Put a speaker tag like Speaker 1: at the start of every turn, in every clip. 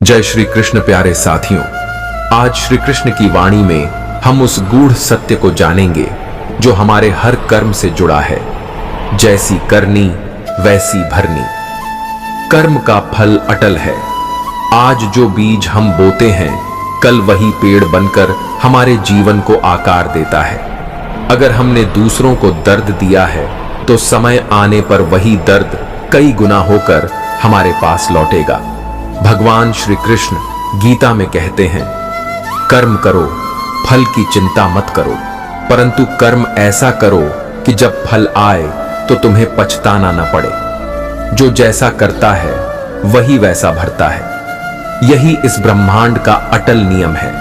Speaker 1: जय श्री कृष्ण प्यारे साथियों, आज श्री कृष्ण की वाणी में हम उस गूढ़ सत्य को जानेंगे जो हमारे हर कर्म से जुड़ा है। जैसी करनी वैसी भरनी। कर्म का फल अटल है। आज जो बीज हम बोते हैं, कल वही पेड़ बनकर हमारे जीवन को आकार देता है। अगर हमने दूसरों को दर्द दिया है, तो समय आने पर वही दर्द कई गुना होकर हमारे पास लौटेगा। भगवान श्री कृष्ण गीता में कहते हैं, कर्म करो, फल की चिंता मत करो, परंतु कर्म ऐसा करो कि जब फल आए तो तुम्हें पछताना न पड़े। जो जैसा करता है वही वैसा भरता है। यही इस ब्रह्मांड का अटल नियम है।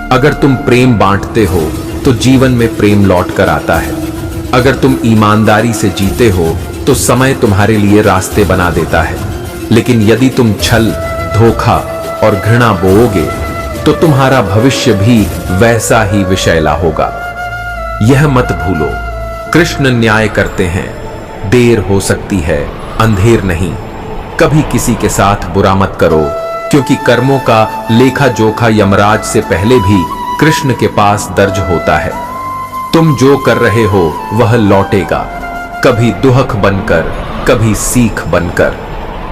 Speaker 1: अगर तुम प्रेम बांटते हो तो जीवन में प्रेम लौट कर आता है। अगर तुम ईमानदारी से जीते हो तो समय तुम्हारे लिए रास्ते बना देता है। लेकिन यदि तुम छल, धोखा और घृणा बोओगे तो तुम्हारा भविष्य भी वैसा ही विषैला होगा। यह मत भूलो, कृष्ण न्याय करते हैं। देर हो सकती है, अंधेर नहीं। कभी किसी के साथ बुरा मत करो, क्योंकि कर्मों का लेखा जोखा यमराज से पहले भी कृष्ण के पास दर्ज होता है। तुम जो कर रहे हो वह लौटेगा, कभी दुहक बनकर, कभी सीख बनकर।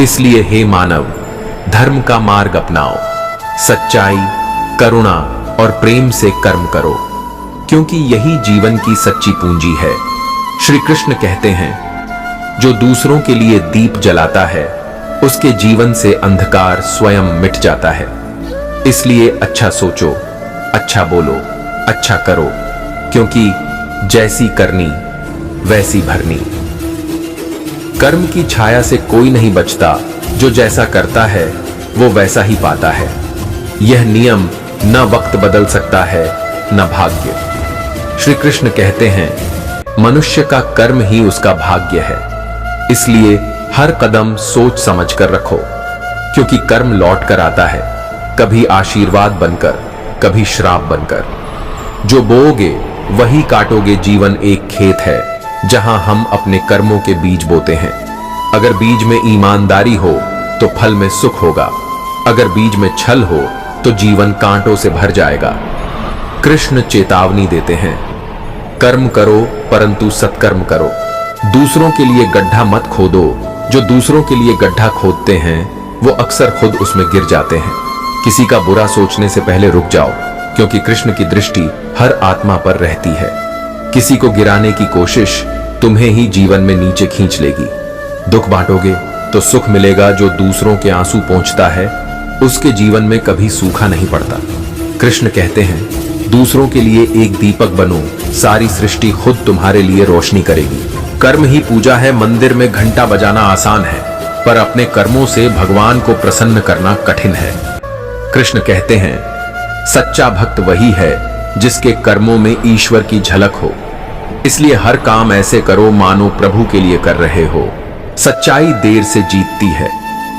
Speaker 1: इसलिए हे मानव, धर्म का मार्ग अपनाओ, सच्चाई, करुणा और प्रेम से कर्म करो, क्योंकि यही जीवन की सच्ची पूंजी है। श्री कृष्ण कहते हैं, जो दूसरों के लिए दीप जलाता है, उसके जीवन से अंधकार स्वयं मिट जाता है। इसलिए अच्छा सोचो, अच्छा बोलो, अच्छा करो, क्योंकि जैसी करनी वैसी भरनी। कर्म की छाया से कोई नहीं बचता। जो जैसा करता है वो वैसा ही पाता है। यह नियम न वक्त बदल सकता है, न भाग्य। श्री कृष्ण कहते हैं, मनुष्य का कर्म ही उसका भाग्य है। इसलिए हर कदम सोच समझ कर रखो, क्योंकि कर्म लौट कर आता है, कभी आशीर्वाद बनकर, कभी श्राप बनकर। जो बोओगे वही काटोगे। जीवन एक खेत है जहां हम अपने कर्मों के बीज बोते हैं। अगर बीज में ईमानदारी हो तो फल में सुख होगा। अगर बीज में छल हो तो जीवन कांटों से भर जाएगा। कृष्ण चेतावनी देते हैं, कर्म करो परंतु सत्कर्म करो। दूसरों के लिए गड्ढा मत खोदो। जो दूसरों के लिए गड्ढा खोदते हैं वो अक्सर खुद उसमें गिर जाते हैं। किसी का बुरा सोचने से पहले रुक जाओ, क्योंकि कृष्ण की दृष्टि हर आत्मा पर रहती है। किसी को गिराने की कोशिश तुम्हें ही जीवन में नीचे खींच लेगी। दुख बांटोगे तो सुख मिलेगा। जो दूसरों के आंसू पोंछता है उसके जीवन में कभी सूखा नहीं पड़ता। कृष्ण कहते हैं, दूसरों के लिए एक दीपक बनो, सारी सृष्टि खुद तुम्हारे लिए रोशनी करेगी। कर्म ही पूजा है। मंदिर में घंटा बजाना आसान है, पर अपने कर्मों से भगवान को प्रसन्न करना कठिन है। कृष्ण कहते हैं, सच्चा भक्त वही है जिसके कर्मों में ईश्वर की झलक हो। इसलिए हर काम ऐसे करो मानो प्रभु के लिए कर रहे हो। सच्चाई देर से जीतती है,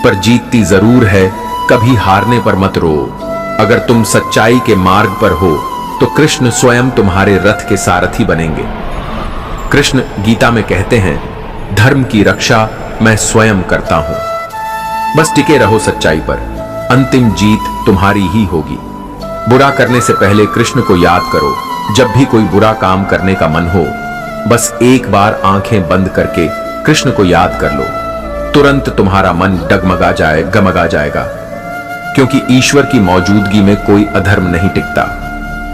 Speaker 1: पर जीतती जरूर है। कभी हारने पर मत रो। अगर तुम सच्चाई के मार्ग पर हो तो कृष्ण स्वयं तुम्हारे रथ के सारथी बनेंगे। कृष्ण गीता में कहते हैं, धर्म की रक्षा मैं स्वयं करता हूं। बस टिके रहो सच्चाई पर, अंतिम जीत तुम्हारी ही होगी। बुरा करने से पहले कृष्ण को याद करो। जब भी कोई बुरा काम करने का मन हो, बस एक बार आंखें बंद करके कृष्ण को याद कर लो। तुरंत तुम्हारा मन गमगा जाएगा, क्योंकि ईश्वर की मौजूदगी में कोई अधर्म नहीं टिकता।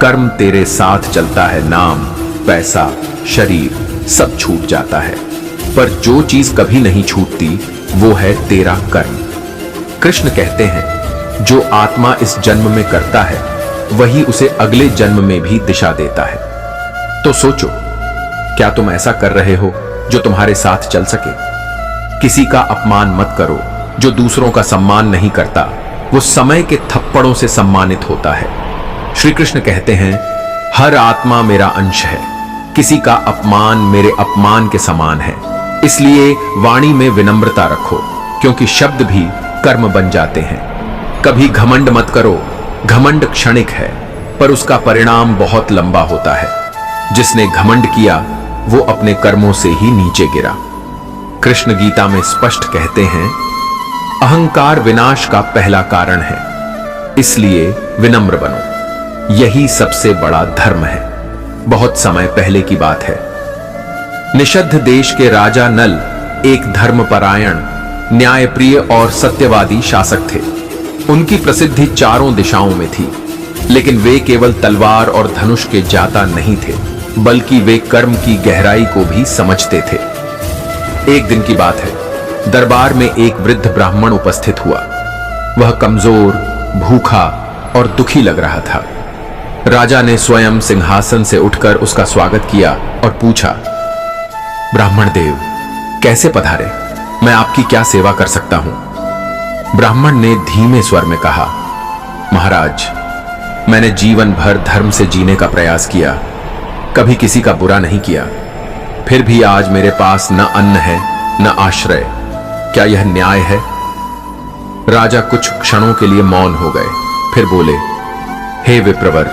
Speaker 1: कर्म तेरे साथ चलता है, नाम, पैसा, शरीर सब छूट जाता है, पर जो चीज कभी नहीं छूटती वो है तेरा कर्म। कृष्ण कहते हैं, जो आत्मा इस जन्म में करता है वही उसे अगले जन्म में भी दिशा देता है। तो सोचो, क्या तुम ऐसा कर रहे हो जो तुम्हारे साथ चल सके? किसी का अपमान मत करो। जो दूसरों का सम्मान नहीं करता वो समय के थप्पड़ों से सम्मानित होता है। श्री कृष्ण कहते हैं, हर आत्मा मेरा अंश है। किसी का अपमान मेरे अपमान के समान है। इसलिए वाणी में विनम्रता रखो, क्योंकि शब्द भी कर्म बन जाते हैं। कभी घमंड मत करो। घमंड क्षणिक है, पर उसका परिणाम बहुत लंबा होता है। जिसने घमंड किया वो अपने कर्मों से ही नीचे गिरा। कृष्ण गीता में स्पष्ट कहते हैं, अहंकार विनाश का पहला कारण है। इसलिए विनम्र बनो। यही सबसे बड़ा धर्म है। बहुत समय पहले की बात है। निषद्ध देश के राजा नल एक धर्मपरायण, न्यायप्रिय और सत्यवादी शासक थे। उनकी प्रसिद्धि चारों दिशाओं में थी। लेकिन वे केवल तलवार और धनुष के जाता नहीं थे, बल्कि वे कर्म की गहराई को भी समझते थे। एक दिन की बात है। दरबार में एक वृद्ध ब्राह्मण उपस्थित हुआ। वह कमजोर, भूखा और दुखी लग रहा था। राजा ने स्वयं सिंहासन से उठकर उसका स्वागत किया और पूछा, ब्राह्मण देव, कैसे पधारे? मैं आपकी क्या सेवा कर सकता हूं? ब्राह्मण ने धीमे स्वर में कहा, महाराज, मैंने जीवन भर धर्म से जीने का प्रयास किया, कभी किसी का बुरा नहीं किया। फिर भी आज मेरे पास न अन्न है न आश्रय। क्या यह न्याय है? राजा कुछ क्षणों के लिए मौन हो गए, फिर बोले, हे विप्रवर,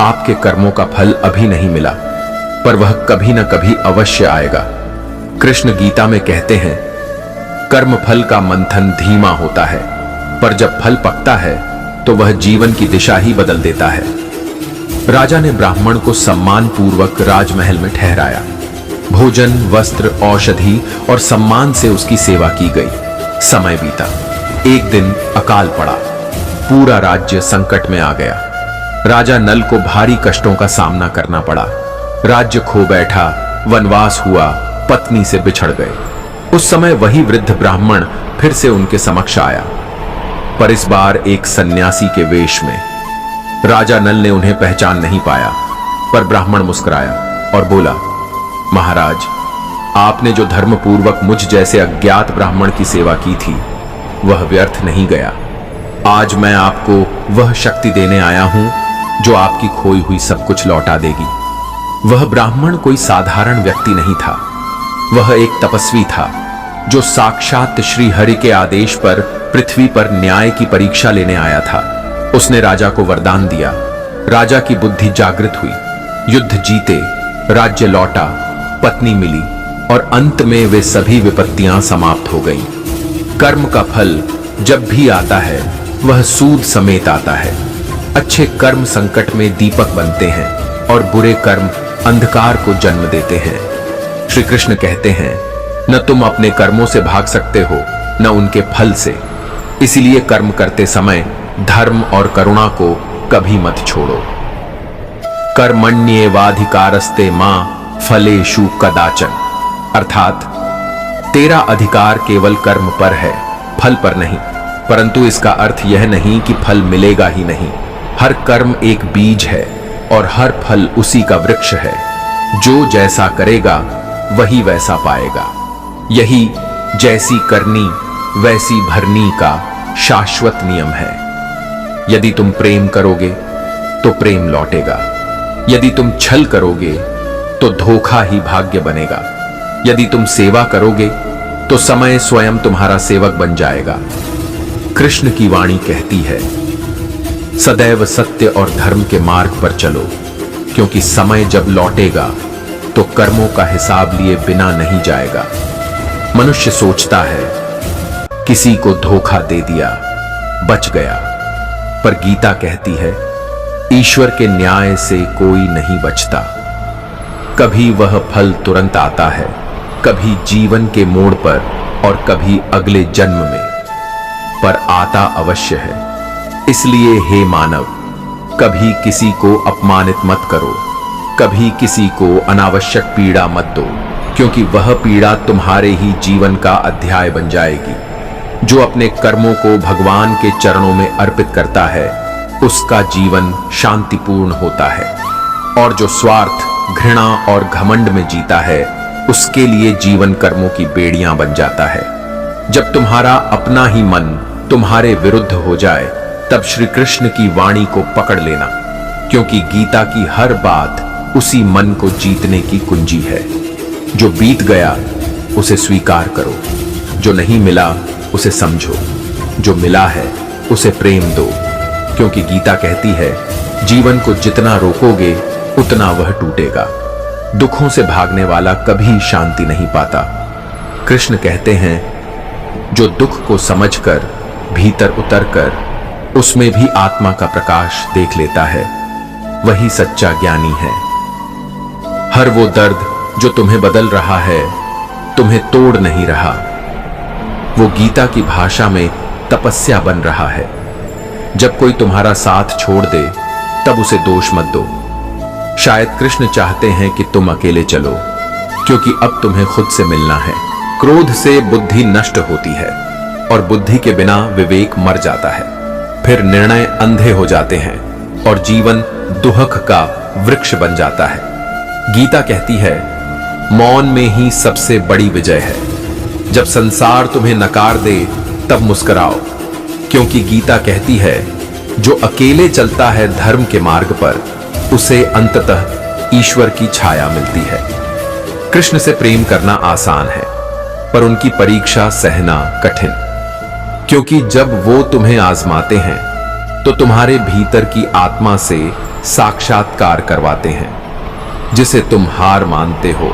Speaker 1: आपके कर्मों का फल अभी नहीं मिला, पर वह कभी न कभी अवश्य आएगा। कृष्ण गीता में कहते हैं, कर्म फल का मंथन धीमा होता है, पर जब फल पकता है तो वह जीवन की दिशा ही बदल देता है। राजा ने ब्राह्मण को सम्मान पूर्वक राजमहल में ठहराया। भोजन, वस्त्र, औषधि और सम्मान से उसकी सेवा की गई। समय बीता। एक दिन अकाल पड़ा। पूरा राज्य संकट में आ गया। राजा नल को भारी कष्टों का सामना करना पड़ा। राज्य खो बैठा, वनवास हुआ, पत्नी से बिछड़ गए। उस समय वही वृद्ध ब्राह्मण फिर से उनके समक्ष आया, पर इस बार एक सन्यासी के वेश में। राजा नल ने उन्हें पहचान नहीं पाया, पर ब्राह्मण मुस्कुराया और बोला, महाराज, आपने जो धर्मपूर्वक मुझ जैसे अज्ञात ब्राह्मण की सेवा की थी, वह व्यर्थ नहीं गया। आज मैं आपको वह शक्ति देने आया हूं जो आपकी खोई हुई सब कुछ लौटा देगी। वह ब्राह्मण कोई साधारण व्यक्ति नहीं था। वह एक तपस्वी था जो साक्षात श्री हरि के आदेश पर पृथ्वी पर न्याय की परीक्षा लेने आया था। उसने राजा को वरदान दिया। राजा की बुद्धि जागृत हुई। युद्ध जीते, राज्य लौटा, पत्नी मिली और अंत में वे सभी विपत्तियां समाप्त हो गईं। कर्म का फल जब भी आता है वह सूद समेत आता है। अच्छे कर्म संकट में दीपक बनते हैं और बुरे कर्म अंधकार को जन्म देते हैं। श्री कृष्ण कहते हैं, न तुम अपने कर्मों से भाग सकते हो न उनके फल से। इसीलिए कर्म करते समय धर्म और करुणा को कभी मत छोड़ो। कर्मण्येवाधिकारस्ते मां फलेषु कदाचन। अर्थात तेरा अधिकार केवल कर्म पर है, फल पर नहीं। परंतु इसका अर्थ यह नहीं कि फल मिलेगा ही नहीं। हर कर्म एक बीज है और हर फल उसी का वृक्ष है। जो जैसा करेगा वही वैसा पाएगा। यही जैसी करनी वैसी भरनी का शाश्वत नियम है। यदि तुम प्रेम करोगे तो प्रेम लौटेगा। यदि तुम छल करोगे तो धोखा ही भाग्य बनेगा। यदि तुम सेवा करोगे तो समय स्वयं तुम्हारा सेवक बन जाएगा। कृष्ण की वाणी कहती है, सदैव सत्य और धर्म के मार्ग पर चलो, क्योंकि समय जब लौटेगा तो कर्मों का हिसाब लिए बिना नहीं जाएगा। मनुष्य सोचता है किसी को धोखा दे दिया, बच गया, पर गीता कहती है ईश्वर के न्याय से कोई नहीं बचता। कभी वह फल तुरंत आता है, कभी जीवन के मोड़ पर और कभी अगले जन्म में, पर आता अवश्य है। इसलिए हे मानव, कभी किसी को अपमानित मत करो, कभी किसी को अनावश्यक पीड़ा मत दो, क्योंकि वह पीड़ा तुम्हारे ही जीवन का अध्याय बन जाएगी। जो अपने कर्मों को भगवान के चरणों में अर्पित करता है उसका जीवन शांतिपूर्ण होता है, और जो स्वार्थ, घृणा और घमंड में जीता है उसके लिए जीवन कर्मों की बेड़ियां बन जाता है। जब तुम्हारा अपना ही मन तुम्हारे विरुद्ध हो जाए तब श्री कृष्ण की वाणी को पकड़ लेना, क्योंकि गीता की हर बात उसी मन को जीतने की कुंजी है। जो बीत गया उसे स्वीकार करो, जो नहीं मिला उसे समझो, जो मिला है उसे प्रेम दो, क्योंकि गीता कहती है जीवन को जितना रोकोगे उतना वह टूटेगा। दुखों से भागने वाला कभी शांति नहीं पाता। कृष्ण कहते हैं जो दुख को समझकर भीतर उतरकर उसमें भी आत्मा का प्रकाश देख लेता है, वही सच्चा ज्ञानी है। हर वो दर्द जो तुम्हें बदल रहा है, तुम्हें तोड़ नहीं रहा, वो गीता की भाषा में तपस्या बन रहा है। जब कोई तुम्हारा साथ छोड़ दे तब उसे दोष मत दो। शायद कृष्ण चाहते हैं कि तुम अकेले चलो, क्योंकि अब तुम्हें खुद से मिलना है। क्रोध से बुद्धि नष्ट होती है और बुद्धि के बिना विवेक मर जाता है। फिर निर्णय अंधे हो जाते हैं और जीवन दुहक का वृक्ष बन जाता है। गीता कहती है, मौन में ही सबसे बड़ी विजय है। जब संसार तुम्हें नकार दे तब मुस्कुराओ, क्योंकि गीता कहती है, जो अकेले चलता है धर्म के मार्ग पर, उसे अंततः ईश्वर की छाया मिलती है। कृष्ण से प्रेम करना आसान है, पर उनकी परीक्षा सहना कठिन, क्योंकि जब वो तुम्हें आजमाते हैं तो तुम्हारे भीतर की आत्मा से साक्षात्कार करवाते हैं। जिसे तुम हार मानते हो,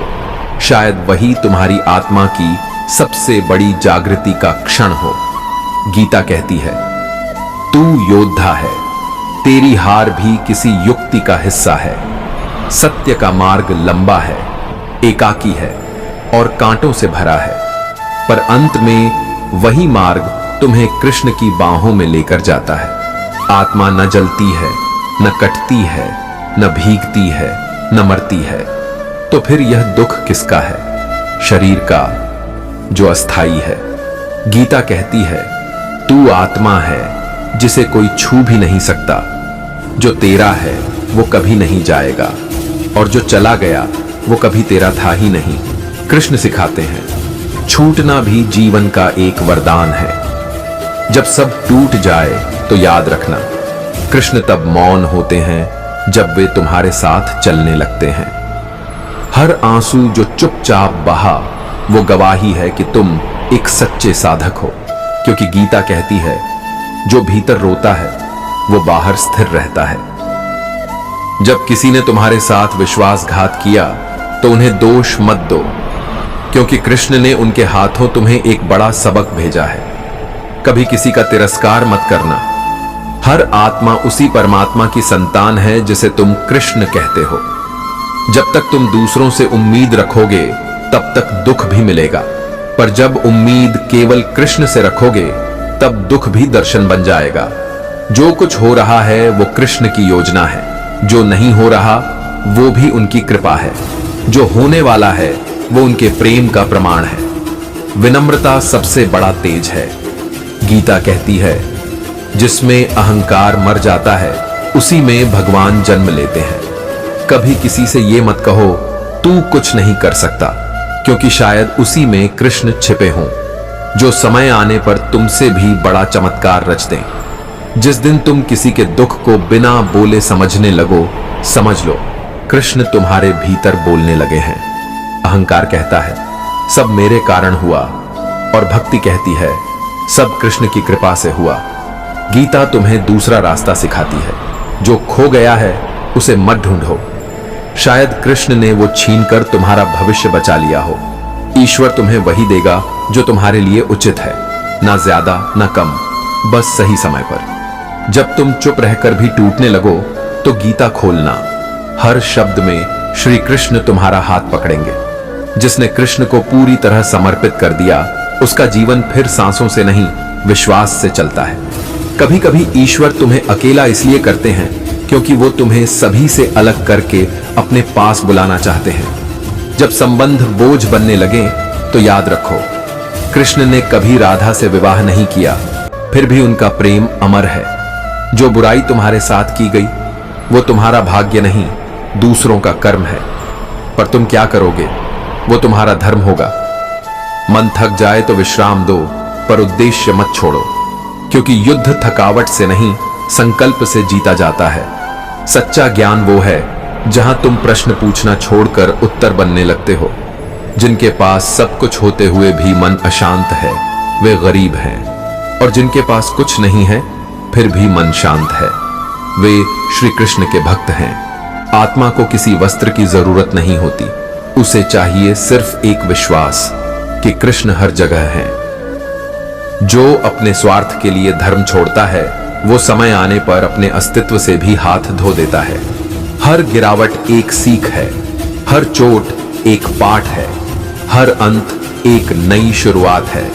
Speaker 1: शायद वही तुम्हारी आत्मा की सबसे बड़ी जागृति का क्षण हो। गीता कहती है, तू योद्धा है, तेरी हार भी किसी युक्ति का हिस्सा है। सत्य का मार्ग लंबा है, एकाकी है और कांटों से भरा है, पर अंत में वही मार्ग तुम्हें कृष्ण की बाहों में लेकर जाता है। आत्मा न जलती है, न कटती है, न भीगती है, न मरती है, तो फिर यह दुख किसका है? शरीर का, जो अस्थाई है। गीता कहती है, तू आत्मा है जिसे कोई छू भी नहीं सकता। जो तेरा है वो कभी नहीं जाएगा, और जो चला गया वो कभी तेरा था ही नहीं। कृष्ण सिखाते हैं, छूटना भी जीवन का एक वरदान है। जब सब टूट जाए तो याद रखना, कृष्ण तब मौन होते हैं जब वे तुम्हारे साथ चलने लगते हैं। हर आंसू जो चुपचाप बहा, वो गवाही है कि तुम एक सच्चे साधक हो, क्योंकि गीता कहती है, जो भीतर रोता है वो बाहर स्थिर रहता है। जब किसी ने तुम्हारे साथ विश्वासघात किया तो उन्हें दोष मत दो, क्योंकि कृष्ण ने उनके हाथों तुम्हें एक बड़ा सबक भेजा है। कभी किसी का तिरस्कार मत करना। हर आत्मा उसी परमात्मा की संतान है जिसे तुम कृष्ण कहते हो। जब तक तुम दूसरों से उम्मीद रखोगे तब तक दुख भी मिलेगा, पर जब उम्मीद केवल कृष्ण से रखोगे तब दुख भी दर्शन बन जाएगा। जो कुछ हो रहा है वो कृष्ण की योजना है, जो नहीं हो रहा वो भी उनकी कृपा है, जो होने वाला है वो उनके प्रेम का प्रमाण है। विनम्रता सबसे बड़ा तेज है। गीता कहती है, जिसमें अहंकार मर जाता है उसी में भगवान जन्म लेते हैं। कभी किसी से ये मत कहो तू कुछ नहीं कर सकता, क्योंकि शायद उसी में कृष्ण छिपे हों, जो समय आने पर तुमसे भी बड़ा चमत्कार रच दें। जिस दिन तुम किसी के दुख को बिना बोले समझने लगो, समझ लो कृष्ण तुम्हारे भीतर बोलने लगे हैं। अहंकार कहता है, सब मेरे कारण हुआ, और भक्ति कहती है, सब कृष्ण की कृपा से हुआ। गीता तुम्हें दूसरा रास्ता सिखाती है, जो खो गया है उसे मत ढूंढो। शायद कृष्ण ने वो छीनकर तुम्हारा भविष्य बचा लिया हो। ईश्वर तुम्हें वही देगा जो तुम्हारे लिए उचित है, ना ज्यादा ना कम, बस सही समय पर। जब तुम चुप रहकर भी टूटने लगो तो गीता खोलना। हर शब्द में श्री कृष्ण तुम्हारा हाथ पकड़ेंगे। जिसने कृष्ण को पूरी तरह समर्पित कर दिया, उसका जीवन फिर सांसों से नहीं, विश्वास से चलता है। कभी कभी ईश्वर तुम्हें अकेला इसलिए करते हैं क्योंकि वो तुम्हें सभी से अलग करके अपने पास बुलाना चाहते हैं। जब संबंध बोझ बनने लगे तो याद रखो, कृष्ण ने कभी राधा से विवाह नहीं किया, फिर भी उनका प्रेम अमर है। जो बुराई तुम्हारे साथ की गई वो तुम्हारा भाग्य नहीं, दूसरों का कर्म है। पर तुम क्या करोगे वो तुम्हारा धर्म होगा। मन थक जाए तो विश्राम दो, पर उद्देश्य मत छोड़ो, क्योंकि युद्ध थकावट से नहीं, संकल्प से जीता जाता है। सच्चा ज्ञान वो है जहां तुम प्रश्न पूछना छोड़कर उत्तर बनने लगते हो। जिनके पास सब कुछ होते हुए भी मन अशांत है, वे गरीब हैं, और जिनके पास कुछ नहीं है फिर भी मन शांत है, वे श्री कृष्ण के भक्त हैं। आत्मा को किसी वस्त्र की जरूरत नहीं होती, उसे चाहिए सिर्फ एक विश्वास कि कृष्ण हर जगह है। जो अपने स्वार्थ के लिए धर्म छोड़ता है वो समय आने पर अपने अस्तित्व से भी हाथ धो देता है। हर गिरावट एक सीख है, हर चोट एक पाठ है, हर अंत एक नई शुरुआत है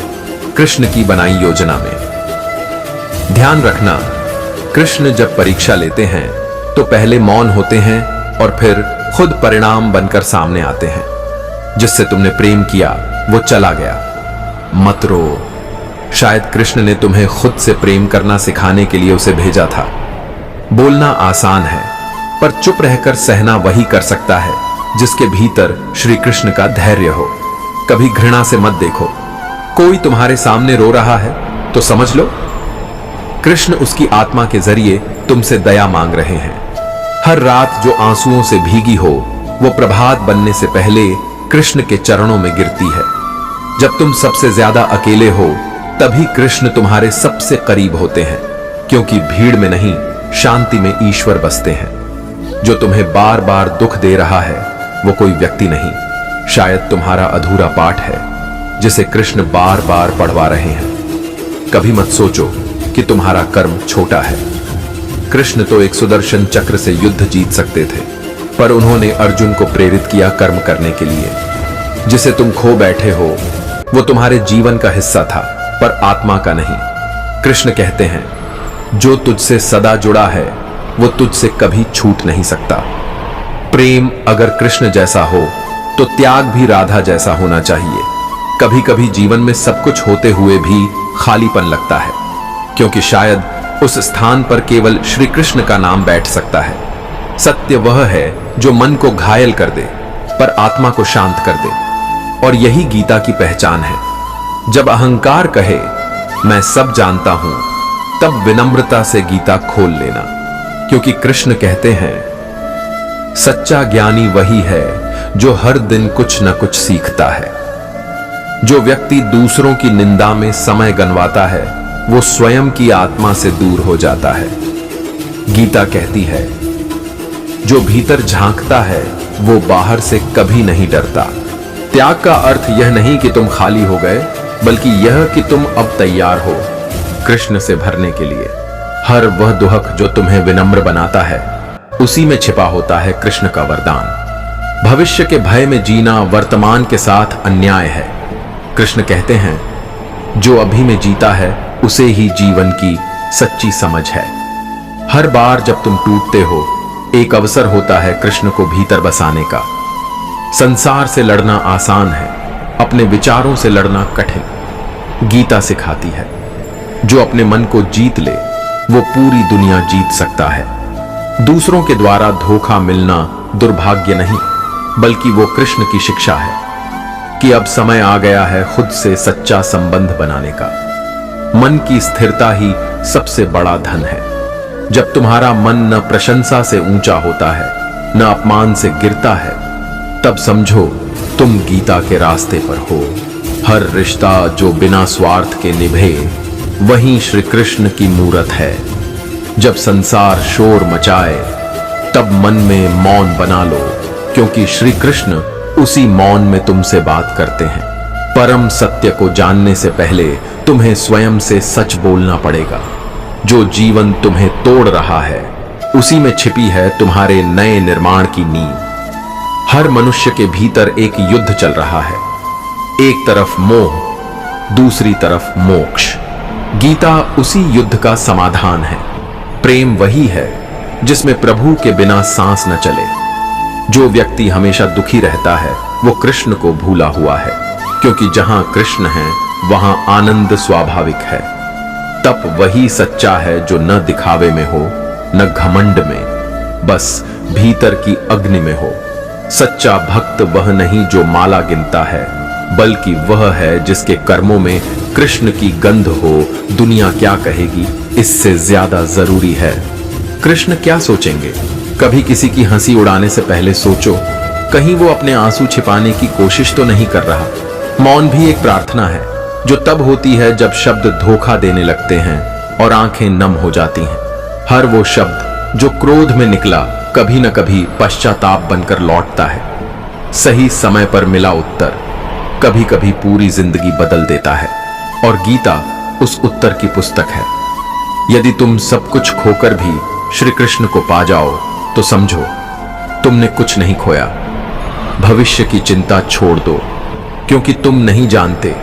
Speaker 1: कृष्ण की बनाई योजना में। ध्यान रखना, कृष्ण जब परीक्षा लेते हैं तो पहले मौन होते हैं और फिर खुद परिणाम बनकर सामने आते हैं। जिससे तुमने प्रेम किया वो चला गया, मत रो। शायद कृष्ण ने तुम्हें खुद से प्रेम करना सिखाने के लिए उसे भेजा था। बोलना आसान है, पर चुप रहकर सहना वही कर सकता है जिसके भीतर श्री कृष्ण का धैर्य हो। कभी घृणा से मत देखो। कोई तुम्हारे सामने रो रहा है तो समझ लो कृष्ण उसकी आत्मा के जरिए तुमसे दया मांग रहे हैं। हर रात जो आंसुओं से भीगी हो वो प्रभात बनने से पहले कृष्ण के चरणों में गिरती है। जब तुम सबसे ज्यादा अकेले हो तभी कृष्ण तुम्हारे सबसे करीब होते हैं, क्योंकि भीड़ में नहीं शांति में ईश्वर बसते हैं। जो तुम्हें बार बार दुख दे रहा है वो कोई व्यक्ति नहीं, शायद तुम्हारा अधूरा पाठ है जिसे कृष्ण बार बार पढ़वा रहे हैं। कभी मत सोचो कि तुम्हारा कर्म छोटा है। कृष्ण तो एक सुदर्शन चक्र से युद्ध जीत सकते थे, पर उन्होंने अर्जुन को प्रेरित किया कर्म करने के लिए। जिसे तुम खो बैठे हो वो तुम्हारे जीवन का हिस्सा था, पर आत्मा का नहीं। कृष्ण कहते हैं जो तुझसे सदा जुड़ा है वो तुझसे कभी छूट नहीं सकता। प्रेम अगर कृष्ण जैसा हो तो त्याग भी राधा जैसा होना चाहिए। कभी कभी जीवन में सब कुछ होते हुए भी खालीपन लगता है, क्योंकि शायद उस स्थान पर केवल श्री कृष्ण का नाम बैठ सकता है। सत्य वह है जो मन को घायल कर दे पर आत्मा को शांत कर दे, और यही गीता की पहचान है। जब अहंकार कहे मैं सब जानता हूं, तब विनम्रता से गीता खोल लेना, क्योंकि कृष्ण कहते हैं सच्चा ज्ञानी वही है जो हर दिन कुछ न कुछ सीखता है। जो व्यक्ति दूसरों की निंदा में समय गंवाता है वो स्वयं की आत्मा से दूर हो जाता है। गीता कहती है जो भीतर झांकता है वो बाहर से कभी नहीं डरता। त्याग का अर्थ यह नहीं कि तुम खाली हो गए, बल्कि यह कि तुम अब तैयार हो कृष्ण से भरने के लिए। हर वह दुहक जो तुम्हें विनम्र बनाता है उसी में छिपा होता है कृष्ण का वरदान। भविष्य के भय में जीना वर्तमान के साथ अन्याय है। कृष्ण कहते हैं जो अभी में जीता है उसे ही जीवन की सच्ची समझ है। हर बार जब तुम टूटते हो एक अवसर होता है कृष्ण को भीतर बसाने का। संसार से लड़ना आसान है, अपने विचारों से लड़ना कठिन। गीता सिखाती है जो अपने मन को जीत ले वो पूरी दुनिया जीत सकता है। दूसरों के द्वारा धोखा मिलना दुर्भाग्य नहीं, बल्कि वो कृष्ण की शिक्षा है कि अब समय आ गया है खुद से सच्चा संबंध बनाने का। मन की स्थिरता ही सबसे बड़ा धन है। जब तुम्हारा मन न प्रशंसा से ऊंचा होता है न अपमान से गिरता है, तब समझो तुम गीता के रास्ते पर हो। हर रिश्ता जो बिना स्वार्थ के निभे वही श्री कृष्ण की मूरत है। जब संसार शोर मचाए तब मन में मौन बना लो, क्योंकि श्री कृष्ण उसी मौन में तुमसे बात करते हैं। परम सत्य को जानने से पहले तुम्हें स्वयं से सच बोलना पड़ेगा। जो जीवन तुम्हें तोड़ रहा है उसी में छिपी है तुम्हारे नए निर्माण की नींव। हर मनुष्य के भीतर एक युद्ध चल रहा है, एक तरफ मोह, दूसरी तरफ मोक्ष। गीता उसी युद्ध का समाधान है। प्रेम वही है जिसमें प्रभु के बिना सांस न चले। जो व्यक्ति हमेशा दुखी रहता है वो कृष्ण को भूला हुआ है, क्योंकि जहां कृष्ण है वहां आनंद स्वाभाविक है। तप वही सच्चा है जो न दिखावे में हो न घमंड में, बस भीतर की अग्नि में हो। सच्चा भक्त वह नहीं जो माला गिनता है, बल्कि वह है जिसके कर्मों में कृष्ण की गंध हो। दुनिया क्या कहेगी इससे ज्यादा जरूरी है कृष्ण क्या सोचेंगे। कभी किसी की हंसी उड़ाने से पहले सोचो कहीं वो अपने आंसू छिपाने की कोशिश तो नहीं कर रहा। मौन भी एक प्रार्थना है जो तब होती है जब शब्द धोखा देने लगते हैं और आंखें नम हो जाती हैं। हर वो शब्द जो क्रोध में निकला कभी न कभी पश्चाताप बनकर लौटता है। सही समय पर मिला उत्तर कभी कभी पूरी जिंदगी बदल देता है, और गीता उस उत्तर की पुस्तक है। यदि तुम सब कुछ खोकर भी श्री कृष्ण को पा जाओ तो समझो तुमने कुछ नहीं खोया। भविष्य की चिंता छोड़ दो, क्योंकि तुम नहीं जानते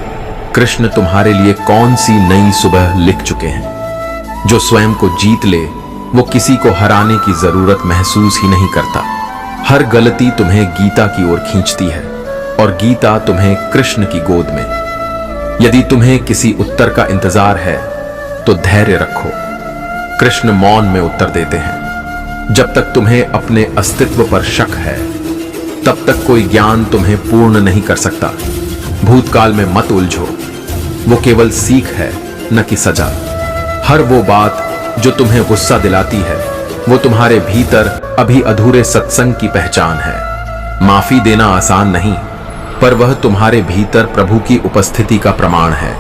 Speaker 1: कृष्ण तुम्हारे लिए कौन सी नई सुबह लिख चुके हैं। जो स्वयं को जीत ले वो किसी को हराने की जरूरत महसूस ही नहीं करता। हर गलती तुम्हें गीता की ओर खींचती है और गीता तुम्हें कृष्ण की गोद में। यदि तुम्हें किसी उत्तर का इंतजार है तो धैर्य रखो। कृष्ण मौन में उत्तर देते हैं। जब तक तुम्हें अपने अस्तित्व पर शक है तब तक कोई ज्ञान तुम्हें पूर्ण नहीं कर सकता। भूतकाल में मत उलझो, वो केवल सीख है न कि सजा। हर वो बात जो तुम्हें गुस्सा दिलाती है वो तुम्हारे भीतर अभी अधूरे सत्संग की पहचान है। माफी देना आसान नहीं, पर वह तुम्हारे भीतर प्रभु की उपस्थिति का प्रमाण है।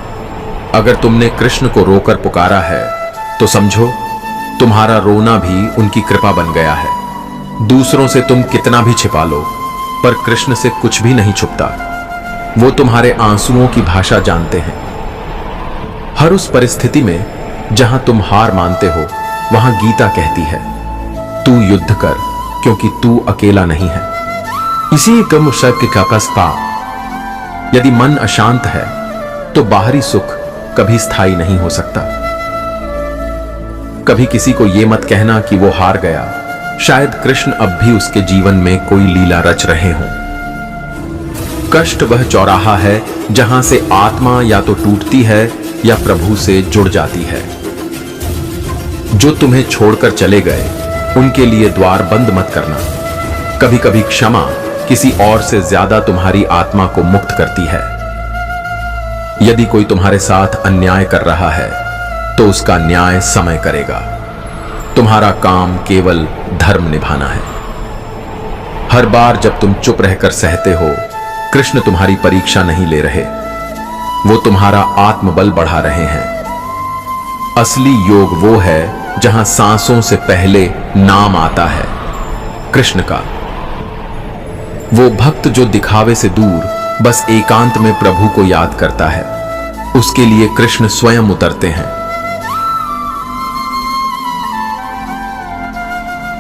Speaker 1: अगर तुमने कृष्ण को रोकर पुकारा है तो समझो तुम्हारा रोना भी उनकी कृपा बन गया है। दूसरों से तुम कितना भी छिपा लो, पर कृष्ण से कुछ भी नहीं छुपता। वो तुम्हारे आंसुओं की भाषा जानते हैं। हर उस परिस्थिति में जहां तुम हार मानते हो वहां गीता कहती है, तू युद्ध कर क्योंकि तू अकेला नहीं है। इसी कम शक्ति का कस्ता। यदि मन अशांत है तो बाहरी सुख कभी स्थायी नहीं हो सकता। कभी किसी को यह मत कहना कि वो हार गया। शायद कृष्ण अब भी उसके जीवन में कोई लीला रच रहे हों। कष्ट वह चौराहा है जहां से आत्मा या तो टूटती है या प्रभु से जुड़ जाती है। जो तुम्हें छोड़कर चले गए उनके लिए द्वार बंद मत करना। कभी कभी क्षमा किसी और से ज्यादा तुम्हारी आत्मा को मुक्त करती है। यदि कोई तुम्हारे साथ अन्याय कर रहा है तो उसका न्याय समय करेगा। तुम्हारा काम केवल धर्म निभाना है। हर बार जब तुम चुप रहकर सहते हो, कृष्ण तुम्हारी परीक्षा नहीं ले रहे, वो तुम्हारा आत्मबल बढ़ा रहे हैं। असली योग वो है जहां सांसों से पहले नाम आता है कृष्ण का। वो भक्त जो दिखावे से दूर बस एकांत में प्रभु को याद करता है, उसके लिए कृष्ण स्वयं उतरते हैं।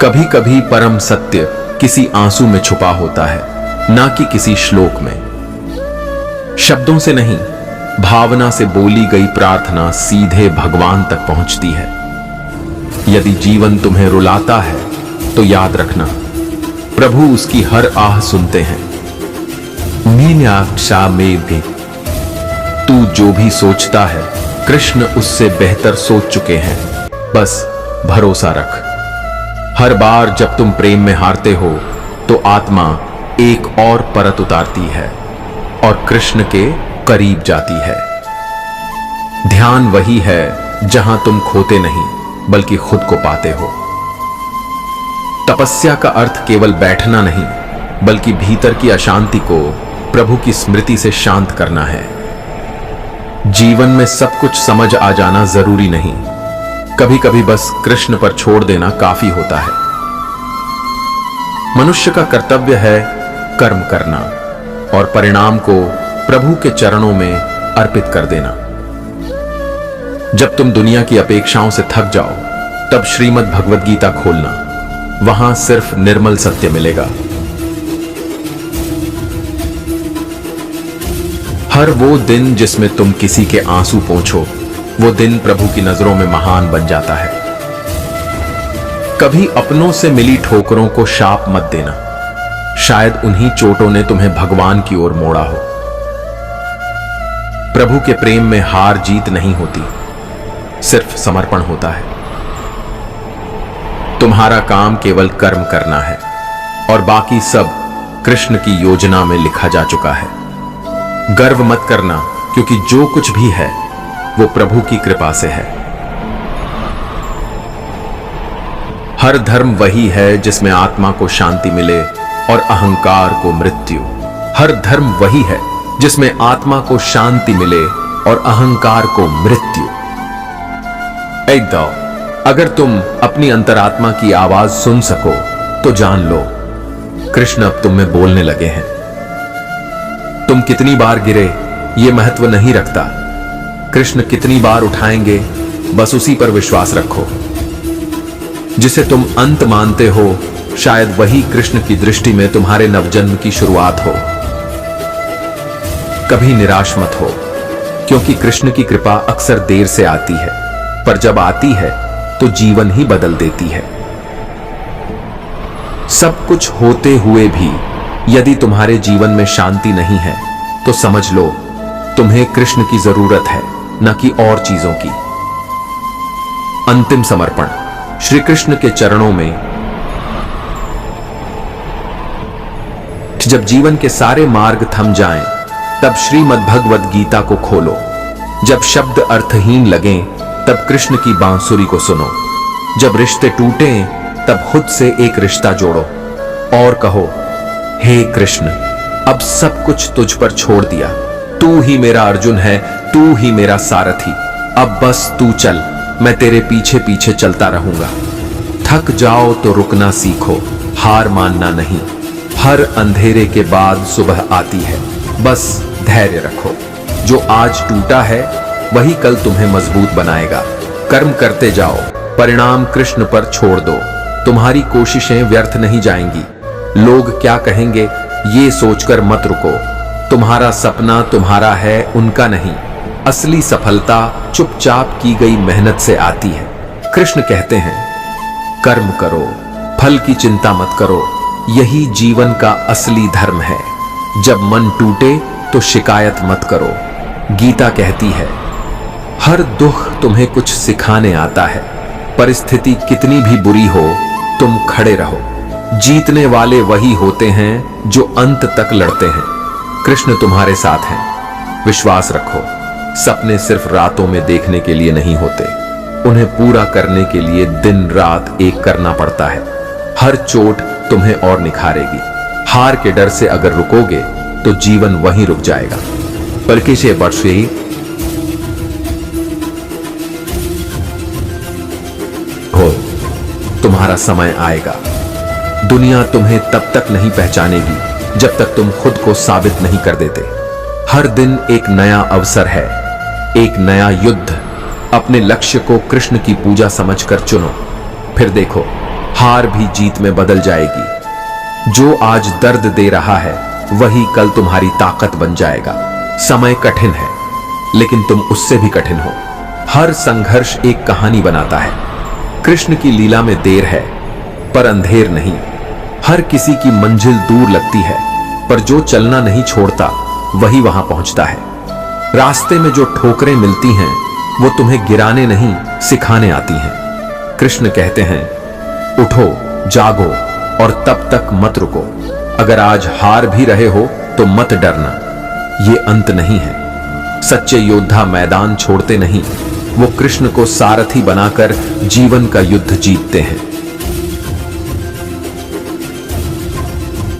Speaker 1: कभी कभी परम सत्य किसी आंसू में छुपा होता है, ना कि किसी श्लोक में। शब्दों से नहीं, भावना से बोली गई प्रार्थना सीधे भगवान तक पहुंचती है। यदि जीवन तुम्हें रुलाता है तो याद रखना, प्रभु उसकी हर आह सुनते हैं। मीनाक्षा में भी तू जो भी सोचता है कृष्ण उससे बेहतर सोच चुके हैं। बस भरोसा रख। हर बार जब तुम प्रेम में हारते हो तो आत्मा एक और परत उतारती है और कृष्ण के करीब जाती है। ध्यान वही है जहां तुम खोते नहीं बल्कि खुद को पाते हो। तपस्या का अर्थ केवल बैठना नहीं बल्कि भीतर की अशांति को प्रभु की स्मृति से शांत करना है। जीवन में सब कुछ समझ आ जाना जरूरी नहीं, कभी कभी बस कृष्ण पर छोड़ देना काफी होता है। मनुष्य का कर्तव्य है कर्म करना और परिणाम को प्रभु के चरणों में अर्पित कर देना। जब तुम दुनिया की अपेक्षाओं से थक जाओ तब श्रीमद् भगवद गीता खोलना, वहां सिर्फ निर्मल सत्य मिलेगा। हर वो दिन जिसमें तुम किसी के आंसू पोंछो, वो दिन प्रभु की नजरों में महान बन जाता है। कभी अपनों से मिली ठोकरों को शाप मत देना, शायद उन्हीं चोटों ने तुम्हें भगवान की ओर मोड़ा हो। प्रभु के प्रेम में हार जीत नहीं होती, सिर्फ समर्पण होता है। तुम्हारा काम केवल कर्म करना है और बाकी सब कृष्ण की योजना में लिखा जा चुका है। गर्व मत करना, क्योंकि जो कुछ भी है वो प्रभु की कृपा से है। हर धर्म वही है जिसमें आत्मा को शांति मिले और अहंकार को मृत्यु। हर धर्म वही है जिसमें आत्मा को शांति मिले और अहंकार को मृत्यु। एकदम अगर तुम अपनी अंतरात्मा की आवाज सुन सको तो जान लो कृष्ण अब तुम में बोलने लगे हैं। तुम कितनी बार गिरे ये महत्व नहीं रखता, कृष्ण कितनी बार उठाएंगे बस उसी पर विश्वास रखो। जिसे तुम अंत मानते हो, शायद वही कृष्ण की दृष्टि में तुम्हारे नवजन्म की शुरुआत हो। कभी निराश मत हो, क्योंकि कृष्ण की कृपा अक्सर देर से आती है, पर जब आती है तो जीवन ही बदल देती है। सब कुछ होते हुए भी यदि तुम्हारे जीवन में शांति नहीं है, तो समझ लो तुम्हें कृष्ण की जरूरत है, न कि और चीजों की। अंतिम समर्पण श्री कृष्ण के चरणों में। जब जीवन के सारे मार्ग थम जाएं, तब श्रीमद् भगवद गीता को खोलो। जब शब्द अर्थहीन लगें, तब कृष्ण की बांसुरी को सुनो। जब रिश्ते टूटें, तब खुद से एक रिश्ता जोड़ो और कहो, हे कृष्ण, अब सब कुछ तुझ पर छोड़ दिया। तू ही मेरा अर्जुन है, तू ही मेरा सारथी। अब बस तू चल, मैं तेरे पीछे पीछे चलता रहूंगा। थक जाओ तो रुकना सीखो, हार मानना नहीं। हर अंधेरे के बाद सुबह आती है, बस धैर्य रखो। जो आज टूटा है, वही कल तुम्हें मजबूत बनाएगा। कर्म करते जाओ, परिणाम कृष्ण पर छोड़ दो। तुम्हारी कोशिशें व्यर्थ नहीं जाएंगी। लोग क्या कहेंगे, ये सोचकर मत रुको। तुम्हारा सपना तुम्हारा है, उनका नहीं। असली सफलता चुपचाप की गई मेहनत से आती है। कृष्ण कहते हैं, कर्म करो, फल की चिंता मत करो, यही जीवन का असली धर्म है। जब मन टूटे तो शिकायत मत करो। गीता कहती है, हर दुख तुम्हें कुछ सिखाने आता है। परिस्थिति कितनी भी बुरी हो, तुम खड़े रहो। जीतने वाले वही होते हैं जो अंत तक लड़ते हैं। कृष्ण तुम्हारे साथ हैं, विश्वास रखो। सपने सिर्फ रातों में देखने के लिए नहीं होते, उन्हें पूरा करने के लिए दिन रात एक करना पड़ता है। हर चोट तुम्हें और निखारेगी। हार के डर से अगर रुकोगे तो जीवन वहीं रुक जाएगा। बल्कि से वर्षे हो, तुम्हारा समय आएगा। दुनिया तुम्हें तब तक नहीं पहचानेगी जब तक तुम खुद को साबित नहीं कर देते। हर दिन एक नया अवसर है, एक नया युद्ध। अपने लक्ष्य को कृष्ण की पूजा समझकर चुनो, फिर देखो हार भी जीत में बदल जाएगी। जो आज दर्द दे रहा है, वही कल तुम्हारी ताकत बन जाएगा। समय कठिन है, लेकिन तुम उससे भी कठिन हो। हर संघर्ष एक कहानी बनाता है। कृष्ण की लीला में देर है, पर अंधेर नहीं। हर किसी की मंजिल दूर लगती है, पर जो चलना नहीं छोड़ता वही वहां पहुंचता है। रास्ते में जो ठोकरें मिलती हैं, वो तुम्हें गिराने नहीं, सिखाने आती हैं। कृष्ण कहते हैं, उठो, जागो और तब तक मत रुको। अगर आज हार भी रहे हो तो मत डरना, ये अंत नहीं है। सच्चे योद्धा मैदान छोड़ते नहीं, वो कृष्ण को सारथी बनाकर जीवन का युद्ध जीतते हैं।